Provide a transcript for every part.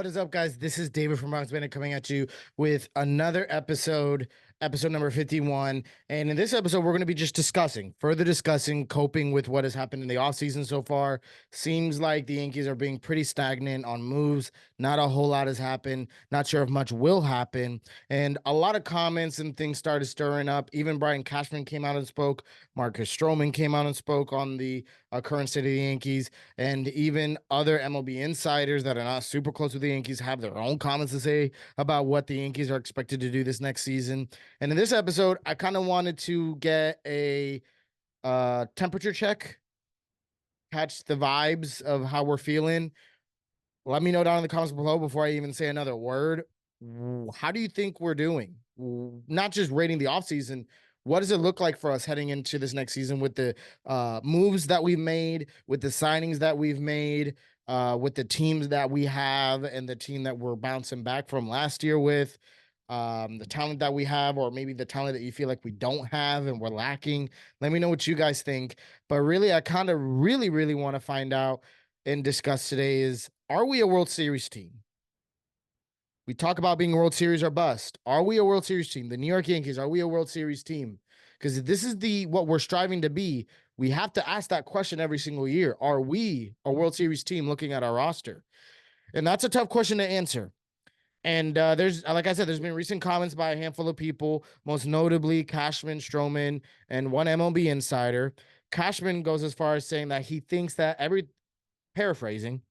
What is up, guys? This is David from Bronx Banter coming at you with another episode number 51. And in this episode, we're going to be just further discussing, coping with what has happened in the offseason so far. Seems like the Yankees are being pretty stagnant on moves. Not a whole lot has happened. Not sure if much will happen. And a lot of comments and things started stirring up. Even Brian Cashman came out and spoke. Marcus Stroman came out and spoke on the current state of the Yankees. And even other MLB insiders that are not super close with the Yankees have their own comments to say about what the Yankees are expected to do this next season. And in this episode, I kind of wanted to get a temperature check, catch the vibes of how we're feeling. Let me know down in the comments below before I even say another word. How do you think we're doing? Not just rating the offseason. What does it look like for us heading into this next season with the moves that we've made, with the signings that we've made, with the teams that we have, and the team that we're bouncing back from last year with, the talent that we have, or maybe the talent that you feel like we don't have and we're lacking? Let me know what you guys think. But really, I kind of really want to find out and discuss today is, are we a World Series team? We talk about being a World Series or bust. Are we a World Series team? The New York Yankees, are we a World Series team? Because this is what we're striving to be. We have to ask that question every single year. Are we a World Series team looking at our roster? And that's a tough question to answer. And there's, like I said, there's been recent comments by a handful of people, most notably Cashman, Stroman, and one MLB insider. Cashman goes as far as saying that he thinks that paraphrasing,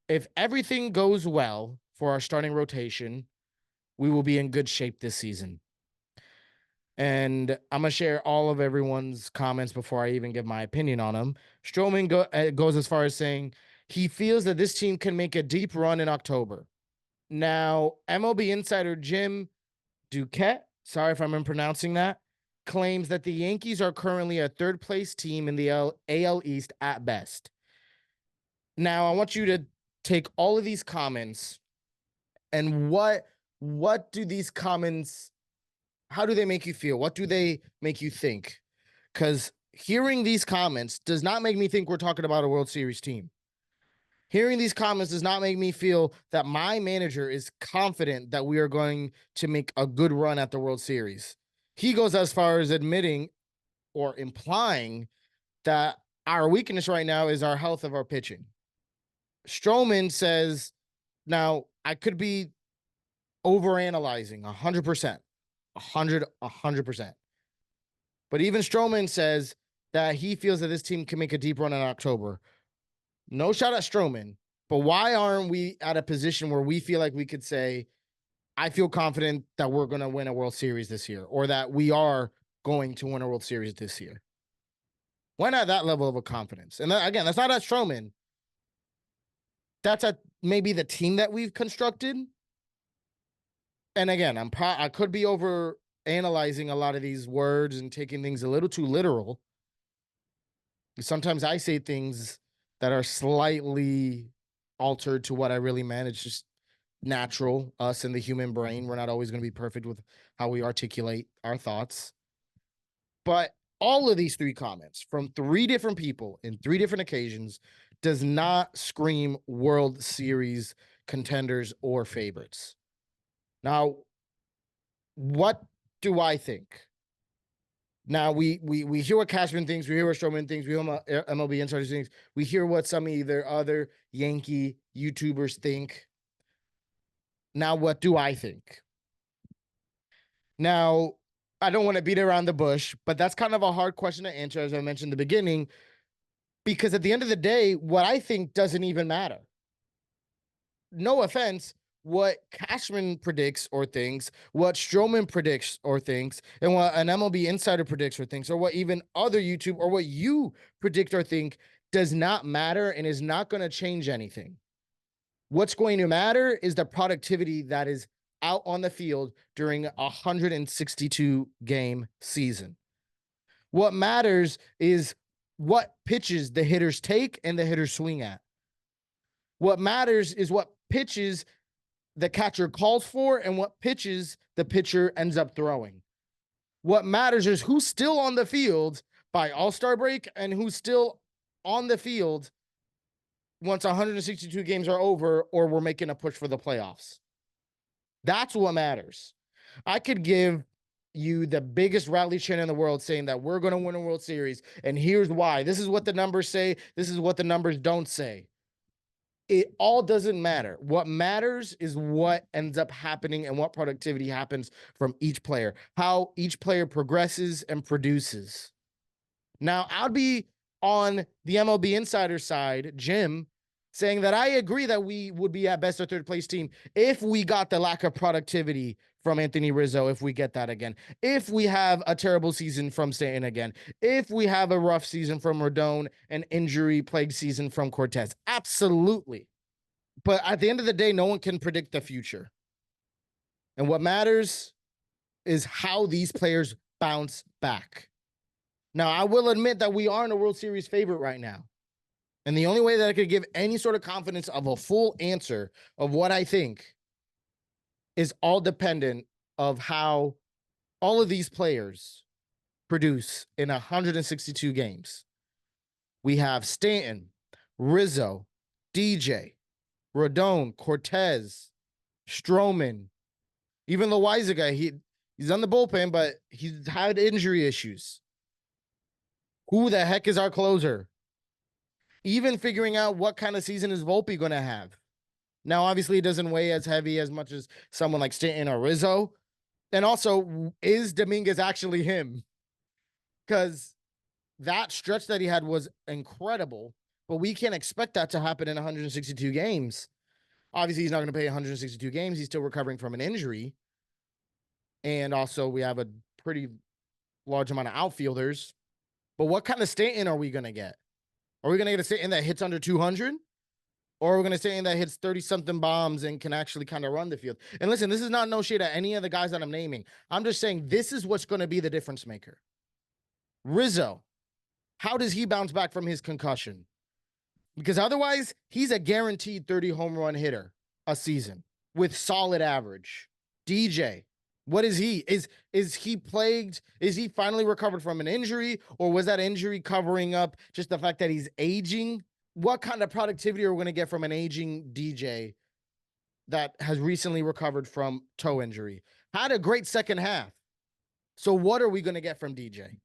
if everything goes well for our starting rotation, we will be in good shape this season. And I'm going to share all of everyone's comments before I even give my opinion on them. Stroman goes as far as saying he feels that this team can make a deep run in October. Now, MLB insider Jim Duquette, sorry if I'm mispronouncing that, claims that the Yankees are currently a third-place team in the AL East at best. Now, I want you to take all of these comments and what do these comments, how do they make you feel? What do they make you think? Because hearing these comments does not make me think we're talking about a World Series team. Hearing these comments does not make me feel that my manager is confident that we are going to make a good run at the World Series. He goes as far as admitting or implying that our weakness right now is our health of our pitching. Stroman says, now I could be overanalyzing 100%, 100%. But even Stroman says that he feels that this team can make a deep run in October. No shot at Stroman, but why aren't we at a position where we feel like we could say, I feel confident that we're going to win a World Series this year, or that we are going to win a World Series this year? Why not that level of a confidence? And again, that's not at Stroman. That's at maybe the team that we've constructed. And again, I could be over analyzing a lot of these words and taking things a little too literal. Sometimes I say things that are slightly altered to what I really meant. It's just natural, us and the human brain. We're not always going to be perfect with how we articulate our thoughts. But all of these three comments from three different people in three different occasions does not scream World Series contenders or favorites. Now, what do I think? Now, we hear what Cashman thinks, we hear what Stroman thinks, we hear what MLB insiders thinks, we hear what some either other Yankee YouTubers think. Now, what do I think? Now, I don't want to beat around the bush, but that's kind of a hard question to answer, as I mentioned in the beginning, because at the end of the day, what I think doesn't even matter. No offense, what Cashman predicts or thinks, what Stroman predicts or thinks, and what an MLB insider predicts or thinks, or what even other YouTube or what you predict or think does not matter and is not going to change anything. What's going to matter is the productivity that is out on the field during a 162 game season. What matters is what pitches the hitters take and the hitters swing at. What matters is what pitches the catcher calls for and what pitches the pitcher ends up throwing. What matters is who's still on the field by All-Star break and who's still on the field once 162 games are over, or we're making a push for the playoffs. That's what matters. I could give you the biggest rally chant in the world saying that we're going to win a World Series, and here's why. This is what the numbers say. This is what the numbers don't say. It all doesn't matter. What matters is what ends up happening and what productivity happens from each player, how each player progresses and produces. Now, I'd be on the MLB Insider side, Jim, saying that I agree that we would be at best a third place team if we got the lack of productivity from Anthony Rizzo, if we get that again, if we have a terrible season from Stanton again, if we have a rough season from Rodon, an injury plagued season from Cortez. Absolutely. But at the end of the day, no one can predict the future. And what matters is how these players bounce back. Now, I will admit that we aren't a World Series favorite right now. And the only way that I could give any sort of confidence of a full answer of what I think is all dependent of how all of these players produce in 162 games. We have Stanton, Rizzo, DJ, Rodon, Cortez, Stroman, even Loaiza guy. He's on the bullpen, but he's had injury issues. Who the heck is our closer? Even figuring out what kind of season is Volpe going to have. Now, obviously, it doesn't weigh as heavy as much as someone like Stanton or Rizzo. And also, is Dominguez actually him? Because that stretch that he had was incredible, but we can't expect that to happen in 162 games. Obviously, he's not going to play 162 games. He's still recovering from an injury. And also, we have a pretty large amount of outfielders. But what kind of Stanton are we going to get? Are we going to get a Stanton that hits under 200? Or are we going to Stanton that hits 30-something bombs and can actually kind of run the field? And listen, this is not no shade at any of the guys that I'm naming. I'm just saying this is what's going to be the difference maker. Rizzo, how does he bounce back from his concussion? Because otherwise, he's a guaranteed 30 home run hitter a season with solid average. DJ, what is he? Is he plagued? Is he finally recovered from an injury? Or was that injury covering up just the fact that he's aging? What kind of productivity are we going to get from an aging DJ that has recently recovered from toe injury? Had a great second half. So what are we going to get from DJ?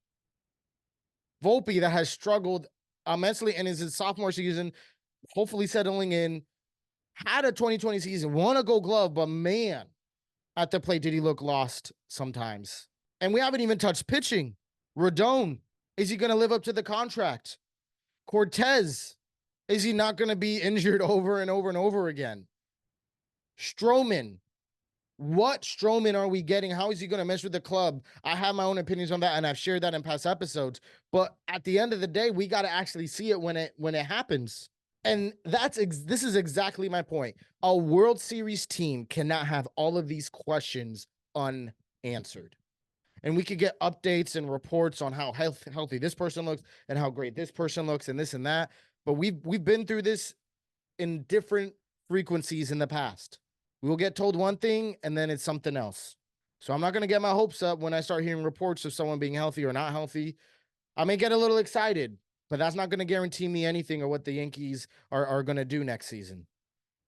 Volpe, that has struggled immensely and is his sophomore season, hopefully settling in, had a 2020 season, won a Gold Glove, but man, at the plate, did he look lost sometimes. And we haven't even touched pitching. Rodon, is he going to live up to the contract? Cortez, is he not going to be injured over and over and over again? Stroman, what Stroman are we getting? How is he going to mesh with the club? I have my own opinions on that, and I've shared that in past episodes. But at the end of the day, we got to actually see it when it happens. And this is exactly my point. A World Series team cannot have all of these questions unanswered. And we could get updates and reports on how healthy this person looks and how great this person looks and this and that. But we've been through this in different frequencies in the past. We will get told one thing and then it's something else. So I'm not going to get my hopes up when I start hearing reports of someone being healthy or not healthy. I may get a little excited, but that's not going to guarantee me anything or what the Yankees are going to do next season.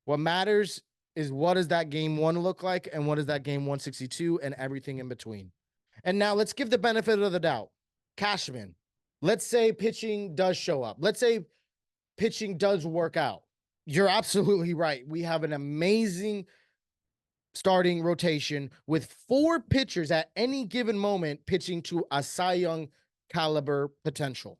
What matters is what does that game 1 look like and what is that game 162 and everything in between. And now let's give the benefit of the doubt. Cashman, let's say pitching does show up. Let's say pitching does work out. You're absolutely right. We have an amazing starting rotation with 4 pitchers at any given moment pitching to a Cy Young caliber potential.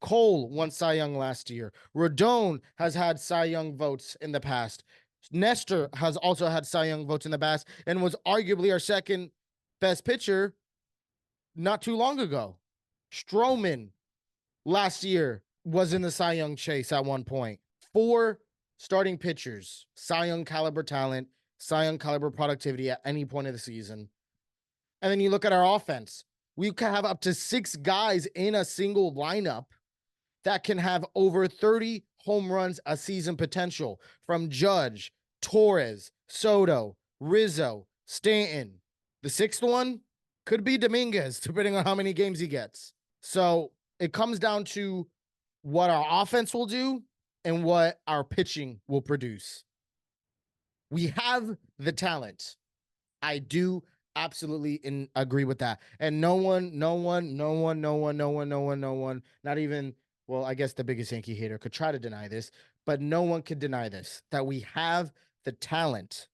Cole won Cy Young last year. Rodon has had Cy Young votes in the past. Nestor has also had Cy Young votes in the past and was arguably our second best pitcher not too long ago. Stroman last year was in the Cy Young chase at one point. 4 starting pitchers, Cy Young caliber talent, Cy Young caliber productivity at any point of the season. And then you look at our offense. We can have up to 6 guys in a single lineup that can have over 30 home runs a season potential from Judge, Torres, Soto, Rizzo, Stanton. The 6th one could be Dominguez, depending on how many games he gets. So it comes down to what our offense will do and what our pitching will produce. We have the talent. I do absolutely agree with that. And no one, not even, well, I guess the biggest Yankee hater could try to deny this, but no one could deny this, that we have the talent,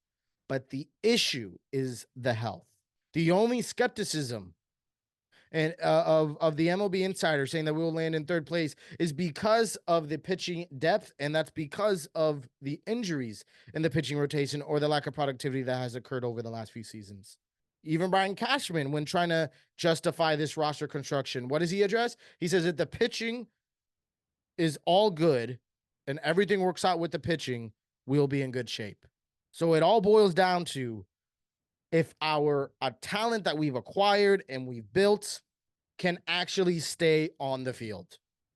but the issue is the health. The only skepticism and of the MLB insider saying that we will land in third place is because of the pitching depth, and that's because of the injuries in the pitching rotation or the lack of productivity that has occurred over the last few seasons. Even Brian Cashman, when trying to justify this roster construction, what does he address? He says that the pitching is all good and everything works out with the pitching, we'll be in good shape. So it all boils down to if our talent that we've acquired and we've built can actually stay on the field.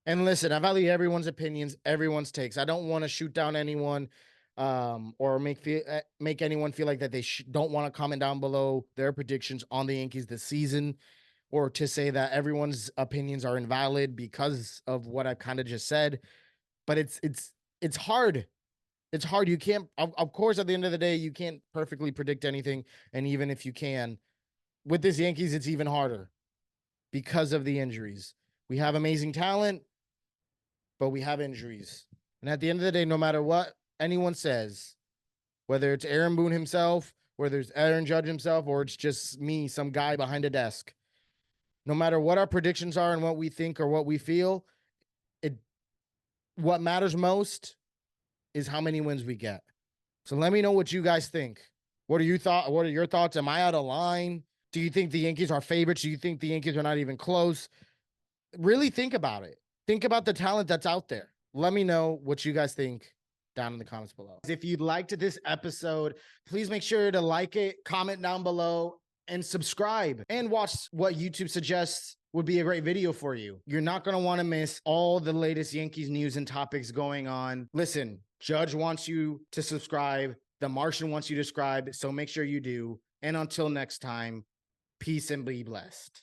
And listen, I value everyone's opinions, everyone's takes. I don't want to shoot down anyone or make anyone feel like that they don't want to comment down below their predictions on the Yankees this season, or to say that everyone's opinions are invalid because of what I've kind of just said. But it's hard. It's hard. You can't, of course, at the end of the day, you can't perfectly predict anything. And even if you can, with this Yankees, it's even harder because of the injuries. We have amazing talent, but we have injuries. And at the end of the day, no matter what anyone says, whether it's Aaron Boone himself, whether it's Aaron Judge himself, or it's just me, some guy behind a desk, no matter what our predictions are and what we think or what we feel, what matters most is how many wins we get. So let me know what you guys think. What are your thoughts? Am I out of line? Do you think the Yankees are favorites? Do you think the Yankees are not even close? Really think about it. Think about the talent that's out there. Let me know what you guys think down in the comments below. If you liked this episode, please make sure to like it, comment down below, and subscribe, and watch what YouTube suggests would be a great video for you. You're not going to want to miss all the latest Yankees news and topics going on. Listen, Judge wants you to subscribe. The Martian wants you to subscribe, so make sure you do. And until next time, peace and be blessed.